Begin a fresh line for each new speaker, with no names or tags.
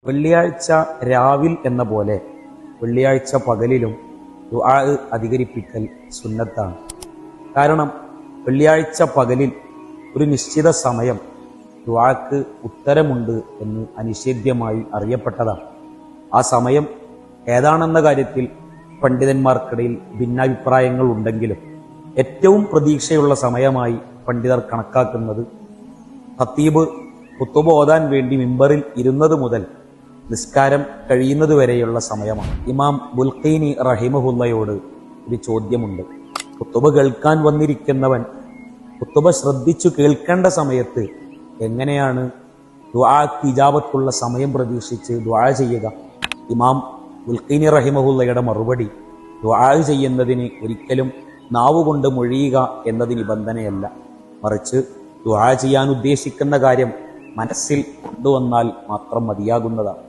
വെള്ളിയാഴ്ച രാവിൽ എന്ന പോലെ വെള്ളിയാഴ്ച പകലിലും ദുആ അധികരിപ്പിക്കൽ സുന്നത്താണ്. കാരണം വെള്ളിയാഴ്ച പകലിൽ ഒരു നിശ്ചിത സമയം ദുആക്ക് ഉത്തരമുണ്ട് എന്ന് അനിഷേധ്യമായി അറിയപ്പെട്ടതാണ്. ആ സമയം ഏതാണെന്ന കാര്യത്തിൽ പണ്ഡിതന്മാർക്കിടയിൽ ഭിന്നാഭിപ്രായങ്ങൾ ഉണ്ടെങ്കിലും ഏറ്റവും പ്രതീക്ഷയുള്ള സമയമായി പണ്ഡിതർ കണക്കാക്കുന്നത് ഖത്തീബ് ഖുതുബ ഓതാൻ വേണ്ടി മിമ്പറിൽ ഇരുന്നത് മുതൽ നിസ്കാരം കഴിയുന്നത് വരെയുള്ള സമയമാണ്. ഇമാം ബുൽഖീനി റഹിമഹുല്ലയോട് ഒരു ചോദ്യമുണ്ട്. ഖുതുബ കേൾക്കാൻ വന്നിരിക്കുന്നവൻ ഖുതുബ ശ്രദ്ധിച്ചു കേൾക്കേണ്ട സമയത്ത് എങ്ങനെയാണ് ദുആക്ക് ഇജാബത്തുള്ള സമയം പ്രതീക്ഷിച്ച് ദുആ ചെയ്യുക? ഇമാം ബുൽഖീനി റഹിമഹുല്ലയുടെ മറുപടി, ദുആ ചെയ്യുന്നതിന് ഒരിക്കലും നാവുകൊണ്ട് മൊഴിയുക എന്നത് നിബന്ധനയല്ല, മറിച്ച് ദുആ ചെയ്യാൻ ഉദ്ദേശിക്കുന്ന കാര്യം മനസ്സിൽ കൊണ്ടുവന്നാൽ മാത്രം മതിയാകുന്നതാണ്.